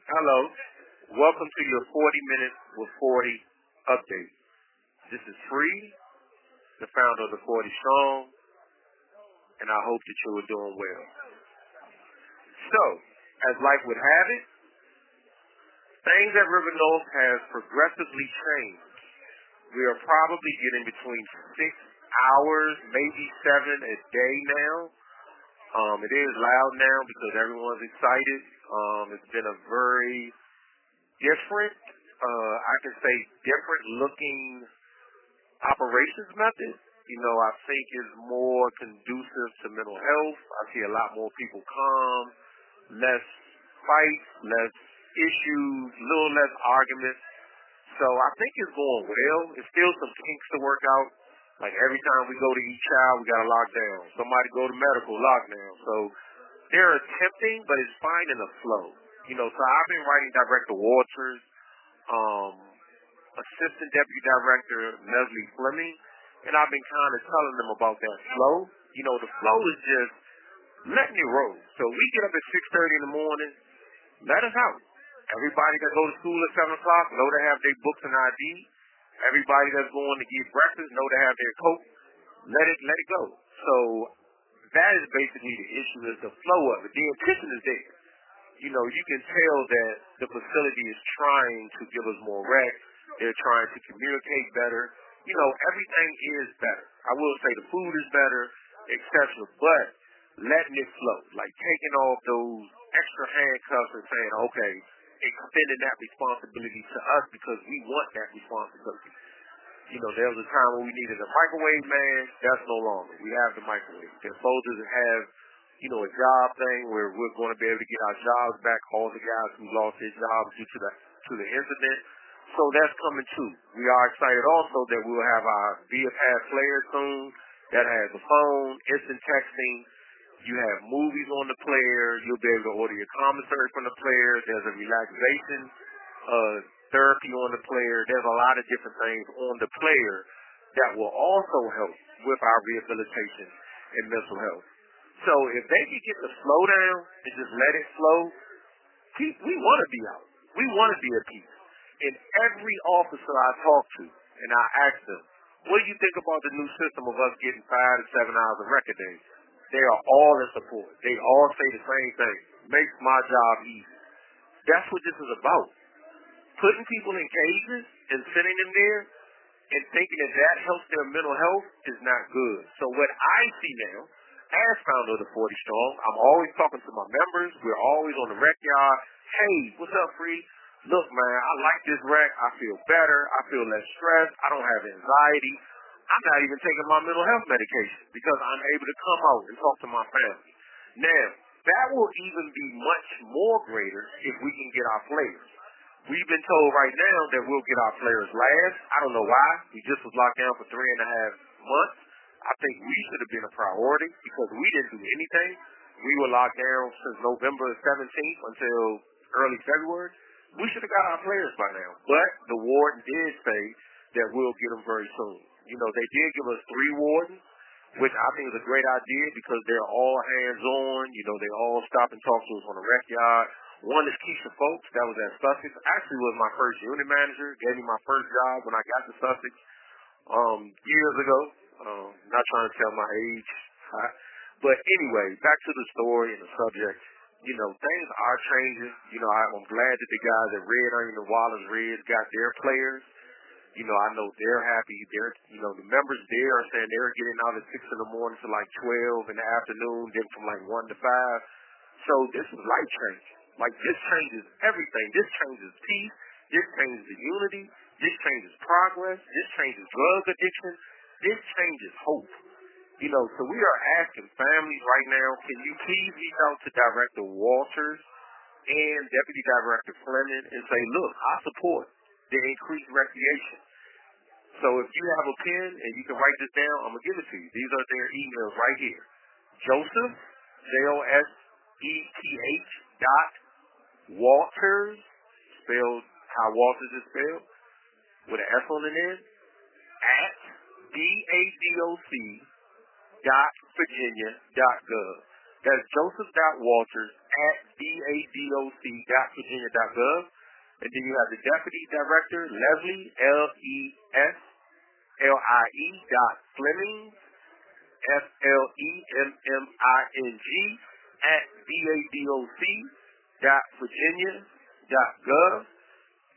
Hello. Welcome to your 40 Minutes with 40 update. This is Free, the founder of the 40 Strong, and I hope that you are doing well. So, as life would have it, things at RiverNorth has progressively changed. We are probably getting between 6 hours, maybe 7 a day now. It is loud now because everyone's excited. It's been a very different, I can say different looking operations method. I think is more conducive to mental health. I see a lot more people calm, less fights, less issues, a little less arguments. So I think it's going well. It's still some kinks to work out. Like every time we go to each child, we got to lock down. Somebody go to medical, lockdown. So they're attempting, but it's finding a flow. So I've been writing Director Walters, Assistant Deputy Director Leslie Fleming, and I've been kind of telling them about that flow. The flow is just letting it roll. So we get up at 6:30 in the morning, let us out. Everybody that go to school at 7 o'clock know to have their books and ID. Everybody that's going to get breakfast know to have their coat. Let it go. So that is basically the issue, is the flow of it. The intention is there. You can tell that the facility is trying to give us more rec. They're trying to communicate better. Everything is better. I will say the food is better, etc. But letting it flow, like taking off those extra handcuffs and saying, okay, extending that responsibility to us because we want that responsibility. There was a time when we needed a microwave man. That's no longer. We have the microwave. They're supposed to have, a job thing where we're going to be able to get our jobs back, all the guys who lost their jobs due to the incident. So that's coming too. We are excited also that we'll have our VFAS player soon that has a phone, instant texting. You have movies on the player. You'll be able to order your commissary from the player. There's a relaxation therapy on the player. There's a lot of different things on the player that will also help with our rehabilitation and mental health. So if they can get the flow down and just let it flow, we want to be out. We want to be at peace. And every officer I talk to, and I ask them, what do you think about the new system of us getting 5 to 7 hours of record days? They are all in support. They all say the same thing. Makes my job easy. That's what this is about. Putting people in cages and sitting them there and thinking that helps their mental health is not good. So what I see now, as founder of the 40 Strong, I'm always talking to my members. We're always on the rec yard. Hey, what's up, Free? Look, man, I like this rec. I feel better. I feel less stressed. I don't have anxiety. I'm not even taking my mental health medication because I'm able to come out and talk to my family. Now, that will even be much more greater if we can get our players. We've been told right now that we'll get our players last. I don't know why. We just was locked down for 3.5 months. I think we should have been a priority because we didn't do anything. We were locked down since November 17th until early February. We should have got our players by now. But the warden did say that we'll get them very soon. They did give us 3 wardens, which I think is a great idea because they're all hands-on. They all stop and talk to us on the rec yard. One is Keisha Folks, that was at Sussex. Actually was my first unit manager, gave me my first job when I got to Sussex years ago. Not trying to tell my age. But anyway, back to the story and the subject. Things are changing. I'm glad that the guys at Red Onion and Wallace Red got their players. I know they're happy. The members there are saying they're getting out at 6 in the morning to like 12 in the afternoon, then from like 1 to 5. So this is life changing. Like this changes everything. This changes peace. This changes the unity. This changes progress. This changes drug addiction. This changes hope. So we are asking families right now, can you please reach out to Director Walters and Deputy Director Fleming and say, look, I support the increased recreation. So if you have a pen and you can write this down, I'm going to give it to you. These are their emails right here. Joseph, Joseph, Walters, spelled how Walters is spelled, with an S on the end, at DADOC.Virginia.gov. That's Joseph.Walters at badoc.virginia.gov. And then you have the Deputy Director, Leslie, Leslie dot Fleming, Fleming, at badoc.virginia.gov.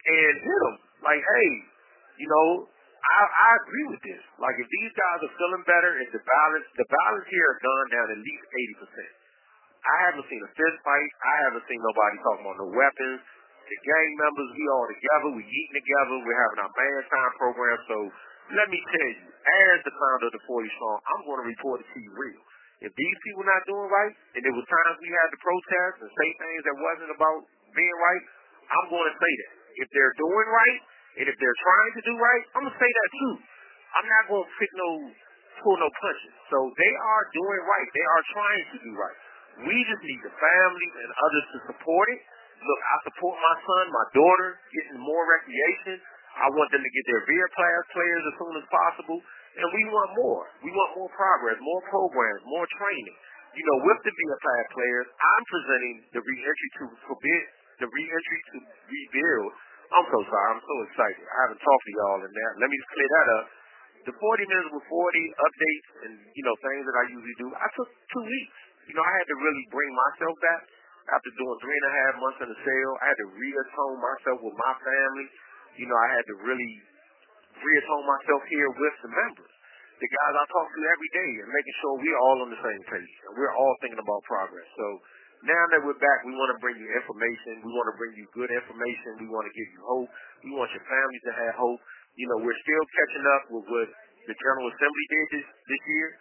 And hit them. Like, hey, I agree with this. Like, if these guys are feeling better, if the balance here has gone down at least 80%. I haven't seen a fist fight. I haven't seen nobody talking about no weapons. The gang members, we all together. We eating together. We're having our man time program. So let me tell you, as the founder of the 40 Strong, I'm going to report it to you real. If these people not doing right, and there was times we had to protest and say things that wasn't about being right, I'm going to say that. If they're doing right, and if they're trying to do right, I'm going to say that too. I'm not going to pull no punches. So they are doing right. They are trying to do right. We just need the families and others to support it. Look, I support my son, my daughter, getting more recreation. I want them to get their VIA class players as soon as possible. And we want more. We want more progress, more programs, more training. With the VIA class players, I'm presenting the reentry to rebuild. I'm so sorry. I'm so excited. I haven't talked to y'all in that. Let me just clear that up. The 40 minutes with 40 updates and, things that I usually do, I took 2 weeks. I had to really bring myself back after doing 3.5 months in the cell. I had to reattone myself with my family. I had to really reattone myself here with the members, the guys I talk to every day, and making sure we're all on the same page and we're all thinking about progress. So now that we're back, we want to bring you information. We want to bring you good information. We want to give you hope. We want your families to have hope. We're still catching up with what the General Assembly did this year.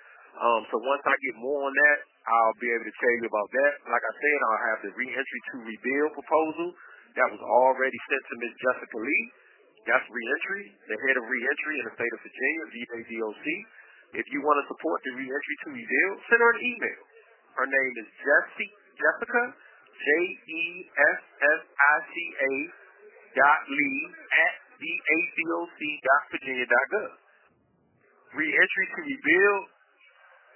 So once I get more on that, I'll be able to tell you about that. Like I said, I'll have the reentry to rebuild proposal that was already sent to Ms. Jessica Lee. That's reentry, the head of reentry in the state of Virginia, VADOC. If you want to support the reentry to rebuild, send her an email. Her name is Jessica, JESSICA.Lee at badoc.virginia.gov. Reentry to rebuild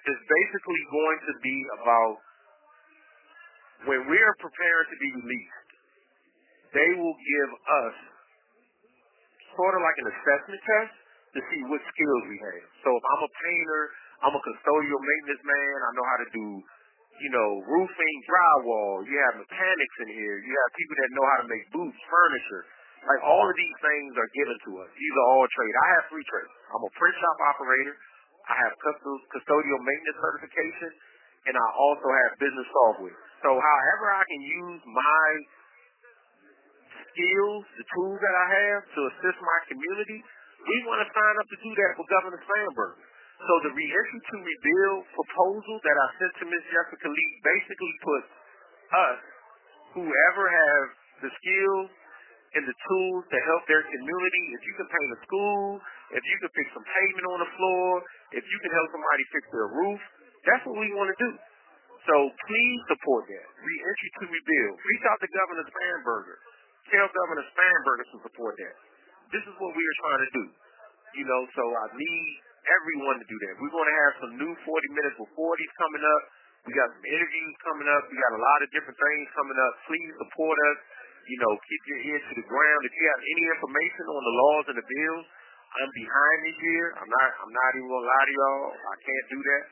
is basically going to be about when we're preparing to be released, they will give us sort of like an assessment test to see what skills we have. So if I'm a painter, I'm a custodial maintenance man, I know how to do, roofing, drywall. You have mechanics in here. You have people that know how to make boots, furniture. Like all of these things are given to us. These are all trades. I have 3 trades. I'm a print shop operator. I have custodial maintenance certification, and I also have business software. So however I can use my skills, the tools that I have to assist my community, we want to sign up to do that for Governor Sandberg. So the reentry to rebuild proposal that I sent to Ms. Jessica Lee basically puts us, whoever has the skills and the tools to help their community, if you can paint a school, if you can fix some pavement on the floor, if you can help somebody fix their roof, that's what we want to do. So please support that. Reentry to rebuild. Reach out to Governor Spanberger. Tell Governor Spanberger to support that. This is what we are trying to do. So I need everyone to do that. We're going to have some new 40 Minutes with 40s coming up. We got some interviews coming up. We got a lot of different things coming up. Please support us. Keep your ear to the ground. If you have any information on the laws and the bills, I'm behind this year. I'm not even gonna lie to y'all. I can't do that.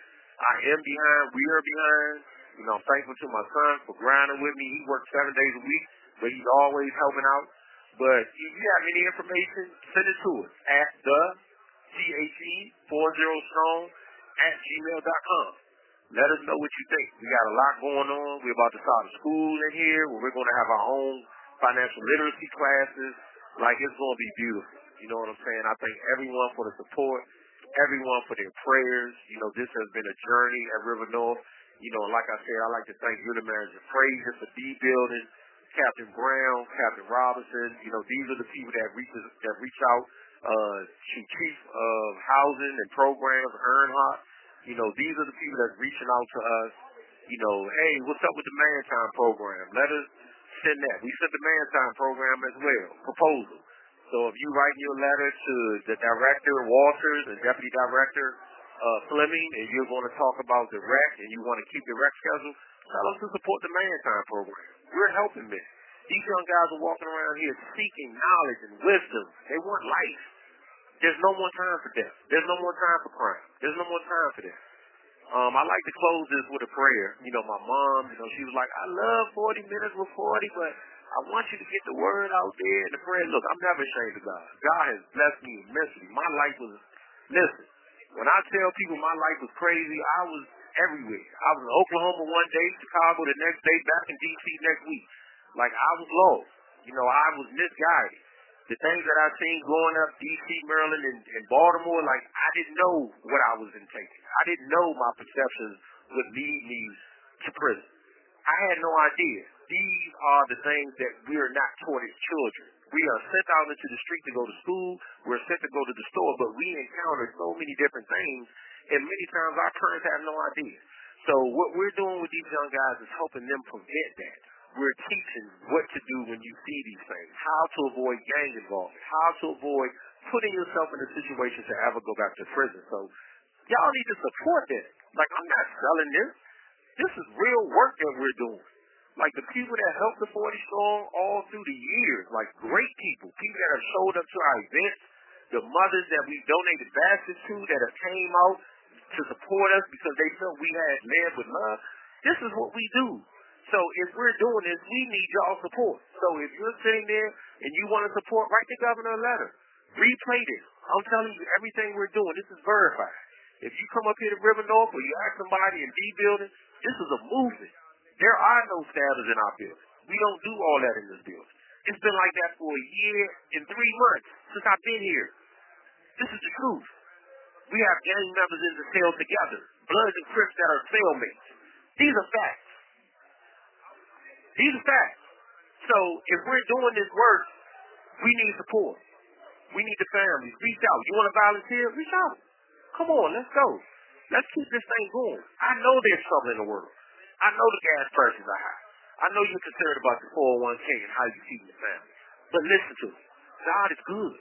I am behind. We are behind. I'm thankful to my son for grinding with me. He works 7 days a week, but he's always helping out. But if you have any information, send it to us at the THE40strong@gmail.com. Let us know what you think. We got a lot going on. We're about to start a school in here where we're going to have our own financial literacy classes. Like, it's going to be beautiful. You know what I'm saying? I thank everyone for the support, everyone for their prayers. This has been a journey at RiverNorth. Like I said, I'd like to thank Unit Manager Frazier for D-Building, Captain Brown, Captain Robinson. These are the people that reach out to Chief of Housing and Programs, Earnhardt. These are the people that's reaching out to us. Hey, what's up with the Man Time program? Let us send that. We sent the Man Time program as well, proposal. So if you write your letter to the Director Walters and Deputy Director Fleming, and you're going to talk about the rec, and you want to keep the rec schedule, Tell them to support the Man Time program. We're helping men. These young guys are walking around here seeking knowledge and wisdom. They want life. There's no more time for death. There's no more time for crime. There's no more time for that. I like to close this with a prayer. You know, my mom, she was like, I love 40 minutes with 40, but I want you to get the word out there and the prayer. Look, I'm never ashamed of God. God has blessed me immensely. My life was, listen, when I tell people my life was crazy, I was everywhere. I was in Oklahoma one day, Chicago the next day, back in D.C. next week. Like, I was lost. I was misguided. The things that I've seen growing up, D.C., Maryland, and Baltimore, like, I didn't know what I was intending. I didn't know my perceptions would lead me to prison. I had no idea. These are the things that we are not taught as children. We are sent out into the street to go to school. We're sent to go to the store, but we encounter so many different things, and many times our parents have no idea. So what we're doing with these young guys is helping them prevent that. We're teaching what to do when you see these things, how to avoid gang involvement, how to avoid putting yourself in a situation to ever go back to prison. So y'all need to support that. Like, I'm not selling this. This is real work that we're doing. Like, the people that helped the 40 Strong all through the years, like great people that have showed up to our events, the mothers that we donated baskets to that have came out to support us because they felt we had led with love. This is what we do. So if we're doing this, we need y'all support. So if you're sitting there and you want to support, write the governor a letter. Replay this. I'm telling you, everything we're doing, this is verified. If you come up here to RiverNorth or you ask somebody in D building, this is a movement. There are no stabbers in our building. We don't do all that in this building. It's been like that for a year and 3 months since I've been here. This is the truth. We have gang members in the cell together, Bloods and Crips that are cellmates. These are facts. These are facts. So if we're doing this work, we need support. We need the families. Reach out. You want to volunteer? Reach out. Come on, let's go. Let's keep this thing going. I know there's trouble in the world. I know the gas prices are high. I know you're concerned about the 401k and how you feed your family. But listen to me. God is good.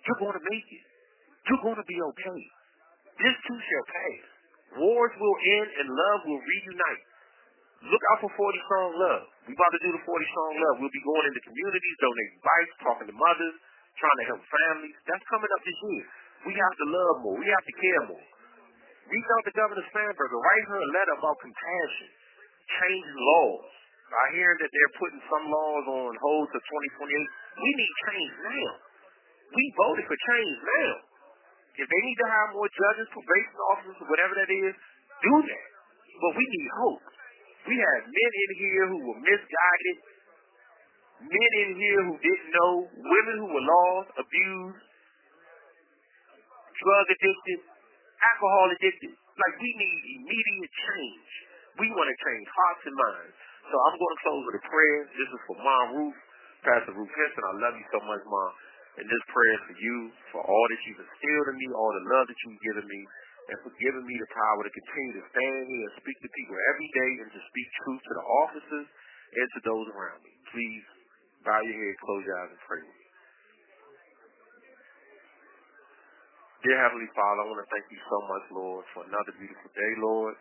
You're going to make it. You're going to be okay. This too shall pass. Wars will end and love will reunite. Look out for 40 Strong Love. We're about to do the 40 Strong Love. We'll be going into communities, donating bikes, talking to mothers, trying to help families. That's coming up this year. We have to love more. We have to care more. Reach out to Governor Sandberger. Write her a letter about compassion, changing laws. I hear that they're putting some laws on hold to 2028. We need change now. We voted for change now. If they need to hire more judges, probation officers, whatever that is, do that. But we need hope. We have men in here who were misguided, men in here who didn't know, women who were lost, abused, drug addicted, alcohol addicted. Like, we need immediate change. We want to change hearts and minds. So I'm going to close with a prayer. This is for Mom Ruth, Pastor Ruth Henson. I love you so much, Mom. And this prayer is for you, for all that you've instilled in me, all the love that you've given me, and for giving me the power to continue to stand here and speak to people every day and to speak truth to the officers and to those around me. Please bow your head, close your eyes, and pray with me. Dear Heavenly Father, I want to thank you so much, Lord, for another beautiful day, Lord.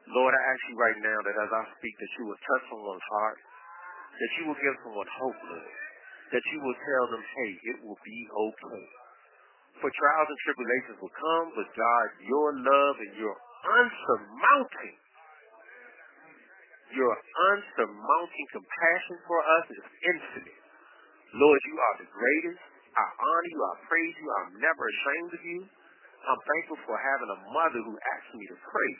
Lord, I ask you right now that as I speak, that you will touch someone's heart, that you will give someone hope, Lord, that you will tell them, hey, it will be okay. For trials and tribulations will come, but God, your love and your unsurmounting compassion for us is infinite. Lord, you are the greatest. I honor you. I praise you. I'm never ashamed of you. I'm thankful for having a mother who asked me to pray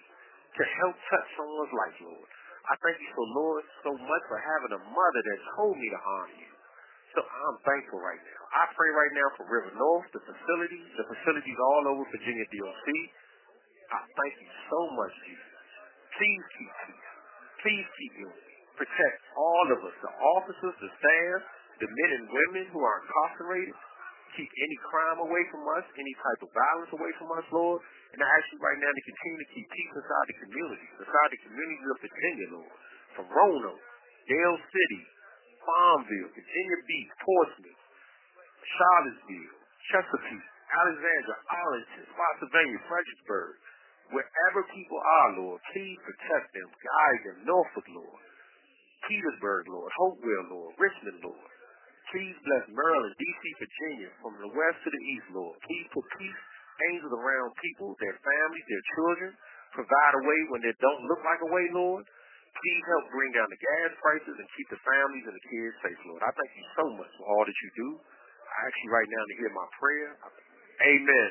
to help touch someone's life, Lord. I thank you, Lord, so much for having a mother that told me to honor you. So I'm thankful right now. I pray right now for RiverNorth, the facilities all over Virginia DOC. I thank you so much, Jesus. Please keep peace. Please keep unity. Protect all of us, the officers, the staff, the men and women who are incarcerated. Keep any crime away from us, any type of violence away from us, Lord. And I ask you right now to continue to keep peace inside the communities of Virginia, Lord. From Roanoke, Dale City, Farmville, Virginia Beach, Portsmouth, Charlottesville, Chesapeake, Alexandria, Arlington, Spotsylvania, Fredericksburg, Wherever people are, Lord, please protect them, guide them. Norfolk, Lord. Petersburg, Lord. Hopewell, Lord. Richmond, Lord. Please bless Maryland, D.C., Virginia, from the west to the east, Lord. Please put peace angels around people, their families, their children. Provide a way when they don't look like a way, Lord. Please help bring down the gas prices and keep the families and the kids safe, Lord. I thank you so much for all that you do. I ask you right now to hear my prayer. Amen.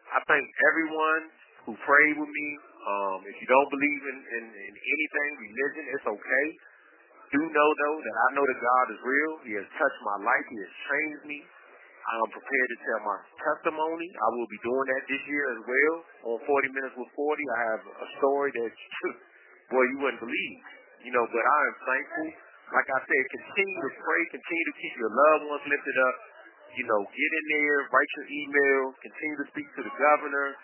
I thank everyone who prayed with me. If you don't believe in anything, religion, it's okay. Do know, though, that I know that God is real. He has touched my life. He has changed me. I'm prepared to tell my testimony. I will be doing that this year as well. On 40 Minutes with 40, I have a story that, boy, you wouldn't believe. But I am thankful. Like I said, continue to pray. Continue to keep your loved ones lifted up. Get in there. Write your emails. Continue to speak to the governor.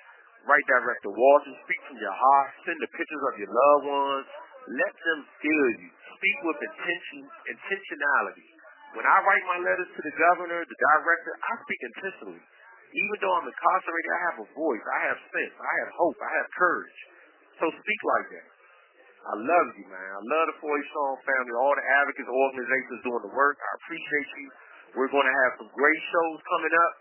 Write Director Walton. Speak from your heart. Send the pictures of your loved ones. Let them feel you. Speak with intentionality. When I write my letters to the governor, the director, I speak intentionally. Even though I'm incarcerated, I have a voice. I have sense. I have hope. I have courage. So speak like that. I love you, man. I love the 40 Strong family, all the advocates, organizations doing the work. I appreciate you. We're going to have some great shows coming up,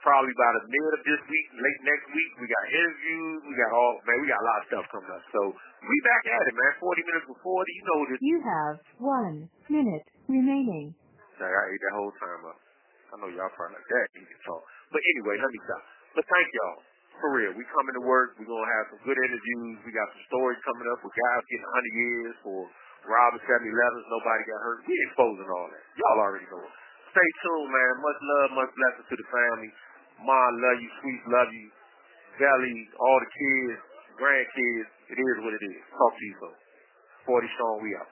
probably by the mid of this week, late next week. We got interviews. We got a lot of stuff coming up. So we back at it, man. 40 Minutes with 40. You know this. You have 1 minute remaining. I ate that whole time up. I know y'all probably like that. You can talk. But anyway, let me stop. But thank y'all. For real. We coming to work. We're going to have some good interviews. We got some stories coming up with guys getting 100 years for robbing 7-Elevens. Nobody got hurt. We exposing all that. Y'all already know it. Stay tuned, man. Much love, much blessings to the family. Ma, love you. Sweet, love you. Belly, all the kids, grandkids. It is what it is. Talk to you soon. 40 Strong, we out.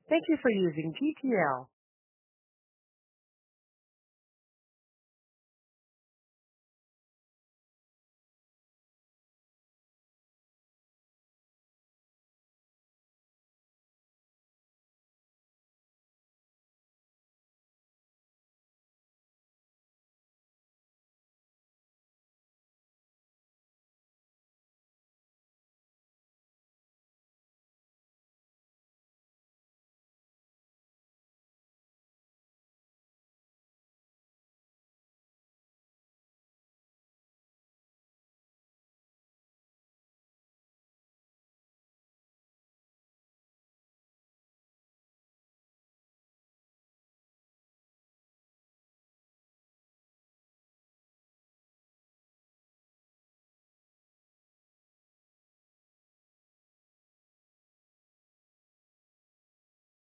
Thank you for using GTL.